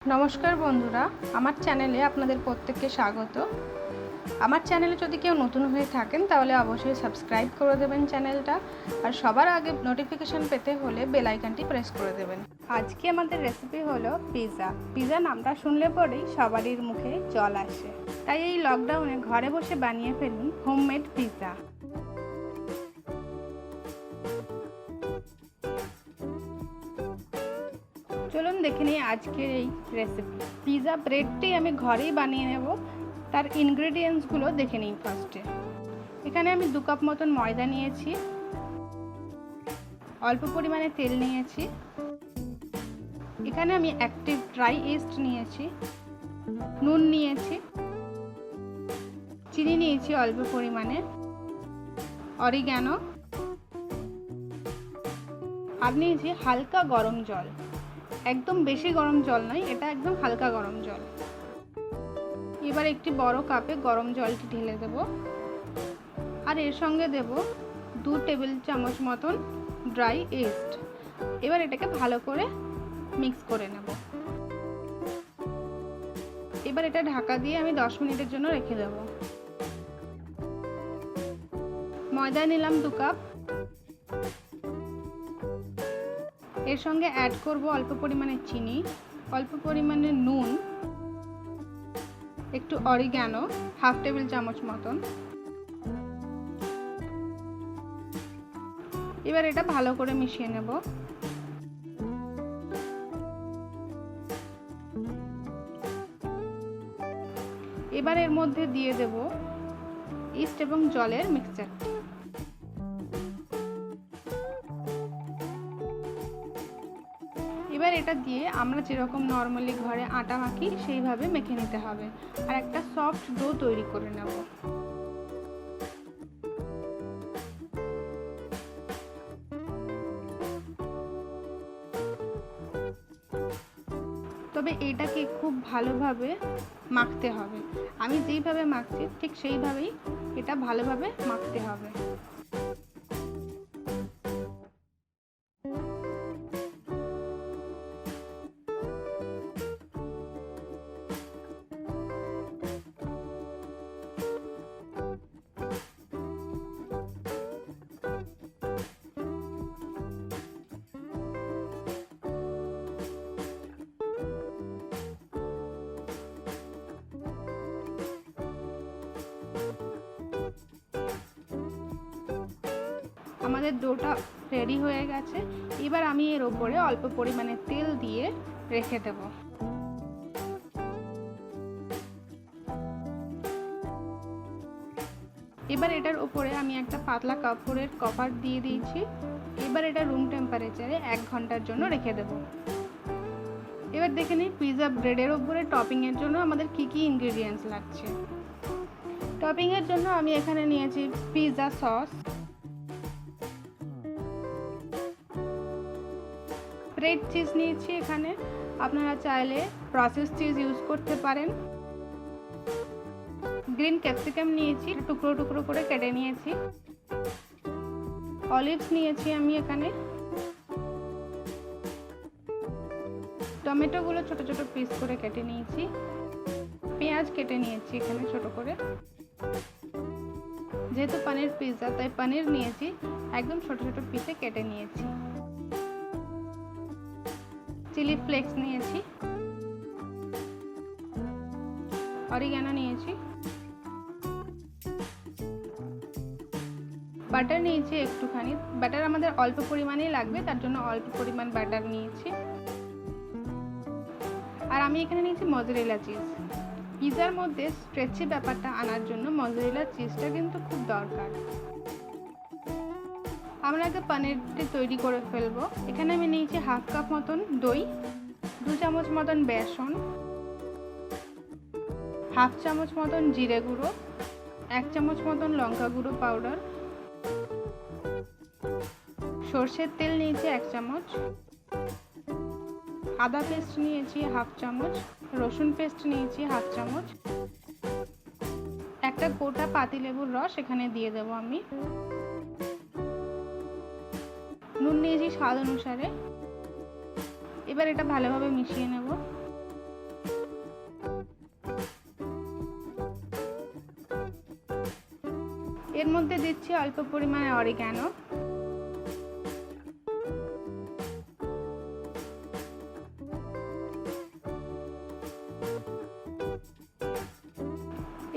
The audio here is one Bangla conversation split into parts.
नमस्कार बंधुरा आमार चैनेले आपनादेर प्रत्येकके स्वागत। आमार चैनेले यदि केउ नतुन हये थाकेन ताहले अवश्यई सबस्क्राइब करे देबेन चैनेलटा और सबार आगे नोटिफिकेशन पेते होले बेल आइकनटी प्रेस करे देबेन। आजके आमादेर रेसिपि हलो पिज़्ज़ा। पिज़्ज़ा नामटा शुनले परेई सबारिर मुखे जल आसे, ताई एई लकडाउने घरे बसे बानिये फेलुन होममेड पिज़्ज़ा। चलुन देखे निই आजकेर এই রেসিপি। পিৎজা ব্রেডটি আমি ঘরেই বানিয়ে নেব। তার ইনগ্রেডিয়েন্টসগুলো দেখে নিই ফার্স্টে। এখানে আমি 2 কাপ মতন ময়দা নিয়েছি, অল্প পরিমাণে তেল নিয়েছি, এখানে আমি অ্যাক্টিভ ড্রাই ইস্ট নিয়েছি, নুন নিয়েছি, চিনি নিয়েছি অল্প পরিমাণে, অরিগ্যানো আর নিয়েছি হালকা গরম জল। एकदम बेशी गरम जल नय, एटा एकदम हालका गरम जल। एबार एकटी बड़ो कापे गरम जलटी ढेले देब और एर संगे देब 2 टेबिल चामच मतन ड्राई यीस्ट। एबार एटाके भालो करे मिक्स करे नेब। एबार एटा ढाका दिए आमी 10 मिनिटेर जोन्नो रेखे देब। मयदा निलाम 2 काप, एर संगे ऐड करब अल्प परिमाणे चीनी, अल्प परिमाणे नून, एकटू अरिग्यानो हाफ टेबिल चामच मतन। एबार एटा भालो करे मिशिए नेब। एबार एर मध्य दिए देब इस्ट एबं जलेर मिक्सचारटी। এবার এটা দিয়ে আমরা যেরকম নরমালি ঘরে আটা মাখি সেইভাবে মেখে নিতে হবে আর একটা সফট ডো তৈরি করে নেব। তবে এটাকে খুব ভালোভাবে মাখতে হবে। আমি যেইভাবে মাখছি ঠিক সেইভাবেই এটা ভালোভাবে মাখতে হবে। আমাদের ডোটা রেডি হয়ে গেছে। এবার আমি এর উপরে অল্প পরিমাণে তেল দিয়ে রেখে দেব। এবার এটার উপরে আমি একটা পাতলা কাপড়ের কভার দিয়ে দিয়েছি। এবার এটা রুম টেম্পারেচারে 1 ঘন্টার জন্য রেখে দেব। এবার দেখে নিই পিৎজা ব্রেডের উপরে টপিং এর জন্য আমাদের কি কি ইনগ্রেডিয়েন্টস লাগছে। টপিং এর জন্য আমি এখানে নিয়েছি পিৎজা সস, ব্রেড চিজ নিয়েছি, এখানে আপনারা চাইলে প্রসেস চিজ ইউজ করতে পারেন। গ্রিন ক্যাপসিকাম নিয়েছি, টুকরো টুকরো করে কেটে নিয়েছি। অলিভস নিয়েছি আমি এখানে। টমেটোগুলো ছোট ছোট পিস করে কেটে নিয়েছি। পেঁয়াজ কেটে নিয়েছি এখানে ছোট করে। যেহেতু পনির পিৎজা তাই পনির নিয়েছি, একদম ছোট ছোট পিসে কেটে নিয়েছি। চিলি ফ্লেক্স নিয়েছি, অরিগ্যানো নিয়েছি, বাটার নিয়েছি একটুখানি। বাটার আমাদের অল্প পরিমাণেই লাগবে, তার জন্য অল্প পরিমাণ বাটার নিয়েছি। আর আমি এখানে নিয়েছি মজারেলা চিজ। পিৎজার মধ্যে স্ট্রেচি ব্যাপারটা আনার জন্য মজারেলা চিজটা কিন্তু খুব দরকার। আমরা আগে পনিরটি তৈরি করে ফেলবো। এখানে আমি নিয়েছি হাফ কাপ মতন দই, 2 চামচ মতন বেসন, হাফ চামচ মতন জিরে গুঁড়ো, 1 চামচ মতন লঙ্কা গুঁড়ো পাউডার, সরষের তেল নিয়েছি 1 চামচ, আদা পেস্ট নিয়েছি হাফ চামচ, রসুন পেস্ট নিয়েছি হাফ চামচ, একটা গোটা পাতিলেবুর রস এখানে দিয়ে দেব আমি। নুন নিয়েছি স্বাদ অনুসারে। এবার এটা ভালোভাবে মিশিয়ে নেব। এর মধ্যে দিচ্ছি অল্প পরিমাণে অরিগ্যানো।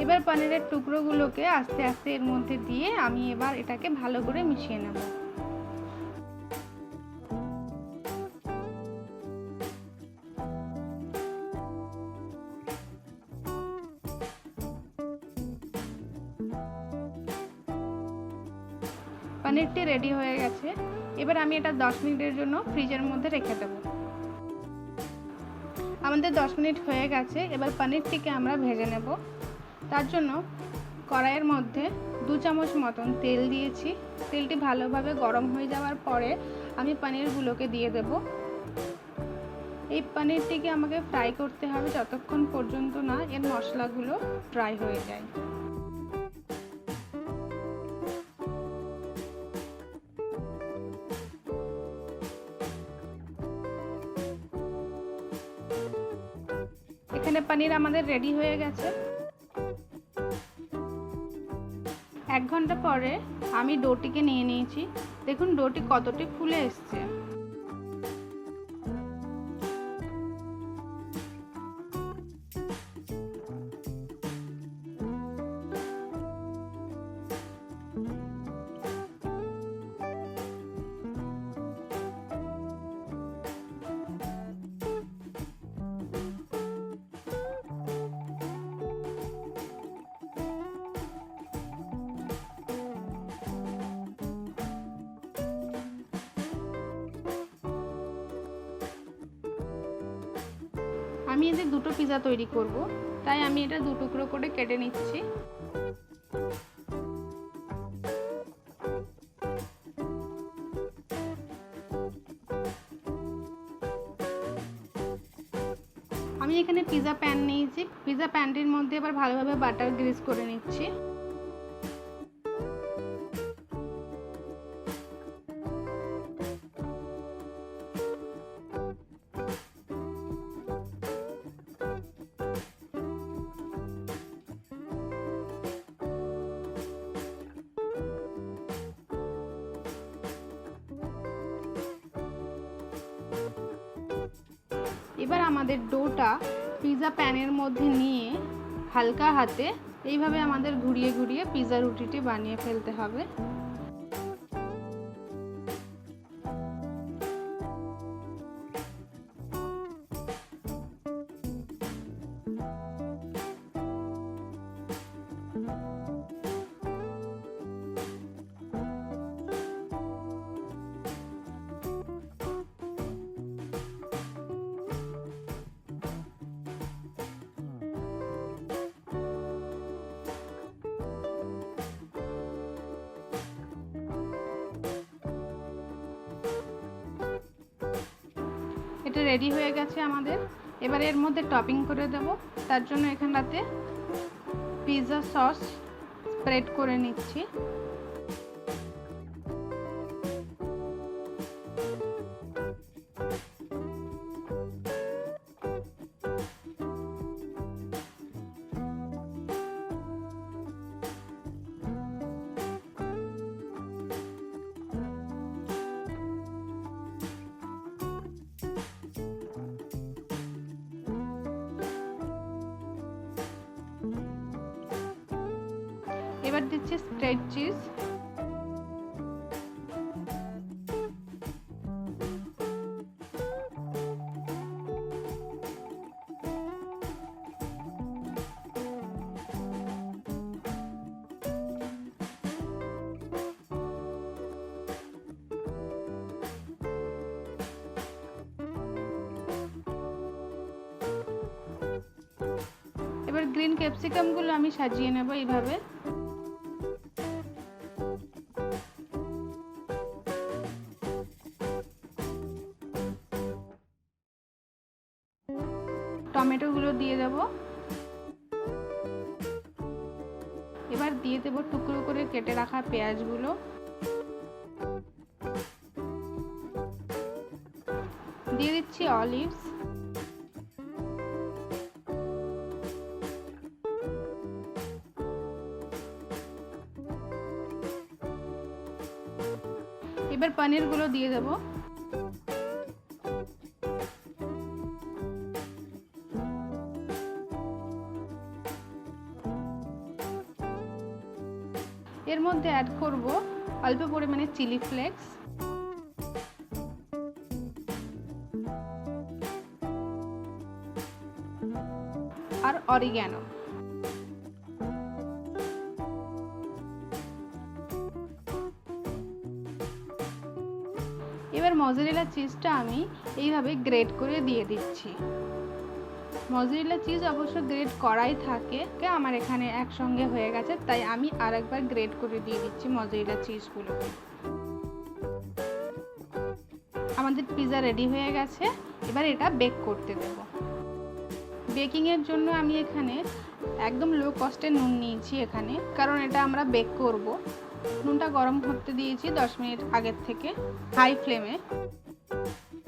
এবার পনিরের টুকরোগুলোকে আস্তে আস্তে এর মধ্যে দিয়ে আমি এবার এটাকে ভালো করে মিশিয়ে নেব। পনিরটি রেডি হয়ে গেছে। এবার আমি এটা 10 মিনিটের জন্য ফ্রিজের মধ্যে রেখে দেব। আমাদের 10 মিনিট হয়ে গেছে। এবার পনিরটিকে আমরা ভেজে নেব। তার জন্য কড়াইয়ের মধ্যে 2 চামচ মতন তেল দিয়েছি। তেলটি ভালোভাবে গরম হয়ে যাওয়ার পরে আমি পনিরগুলোকে দিয়ে দেব। এই পনিরটিকে আমাকে ফ্রাই করতে হবে যতক্ষণ পর্যন্ত না এর মশলাগুলো ড্রাই হয়ে যায়। এখানে পনির আমাদের রেডি হয়ে গেছে। 1 ঘন্টা পরে আমি ডোটিকে নিয়ে নিয়েছি। দেখুন ডোটি কতটি ফুলে এসছে। আমি এতে 2টো পিৎজা তৈরি করব, তাই আমি এটা 2 টুকরো করে কেটে নিচ্ছি। আমি এখানে পিৎজা প্যান নিয়েছি। পিৎজা প্যানটির মধ্যে এবার ভালোভাবে বাটার গ্রিস করে নিচ্ছি। এবার আমাদের ডোটা পিৎজা প্যানের মধ্যে নিয়ে হালকা হাতে এইভাবে আমাদের ঘুরিয়ে ঘুরিয়ে পিৎজা রুটিটি বানিয়ে ফেলতে হবে। এটা রেডি হয়ে গেছে আমাদের। এবার এর মধ্যে টপিং করে দেব। তার জন্য এখানটাতে পিৎজা সস স্প্রেড করে নিচ্ছি। এবার দিচ্ছি স্প্রেড চিজ। এবার গ্রিন ক্যাপসিকামগুলো আমি সাজিয়ে নেব এইভাবে। টমেটোগুলো দিয়ে দেব। এবার দিয়ে দেব টুকরো করে কেটে রাখা পেঁয়াজগুলো। দিয়ে দিচ্ছি অলিভস। এবার পনিরগুলো দিয়ে দেব। এর মধ্যে অ্যাড করব অল্প পরিমাণে চিলি ফ্লেক্স, আর অরিগ্যানো। এবার মজারেলা চিজটা আমি এইভাবে গ্রেট করে দিয়ে দিচ্ছি। মজারেলা চিজ অবশ্য গ্রেট করাই থাকে, আমার এখানে একসঙ্গে হয়ে গেছে, তাই আমি আরেকবার গ্রেট করে দিয়ে দিচ্ছি মজারেলা চিজগুলো। আমাদের পিৎজা রেডি হয়ে গেছে, এবার এটা বেক করতে দেব। বেকিংয়ের জন্য আমি এখানে একদম লো কস্টের নুন নিয়েছি এখানে, কারণ এটা আমরা বেক করব। নুনটা গরম করতে দিয়েছি 10 মিনিট আগের থেকে হাই ফ্লেমে।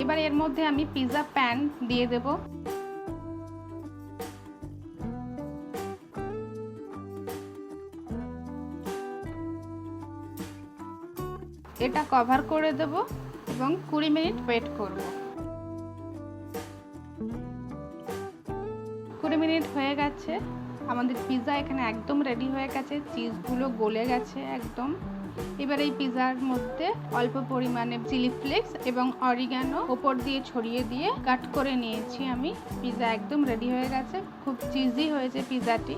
এবার এর মধ্যে আমি পিৎজা প্যান দিয়ে দেব। এটা কভার করে দেব এবং 20 মিনিট ওয়েট করব। 20 মিনিট হয়ে গেছে, আমাদের পিৎজা এখানে একদম রেডি হয়ে গেছে, চিজগুলো গলে গেছে একদম। এবার এই পিৎজার মধ্যে অল্প পরিমাণে চিলি ফ্লেক্স এবং অরিগ্যানো উপর দিয়ে ছড়িয়ে দিয়ে কাট করে নিয়েছি আমি। পিৎজা একদম রেডি হয়ে গেছে, খুব চিজি হয়েছে পিৎজাটি।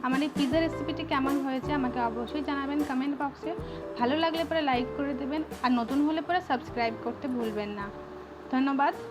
আমার এই পিৎজা রেসিপিটি কেমন হয়েছে আমাকে অবশ্যই জানাবেন কমেন্ট বক্সে। ভালো লাগলে পরে লাইক করে দেবেন, আর নতুন হলে পরে সাবস্ক্রাইব করতে ভুলবেন না। ধন্যবাদ।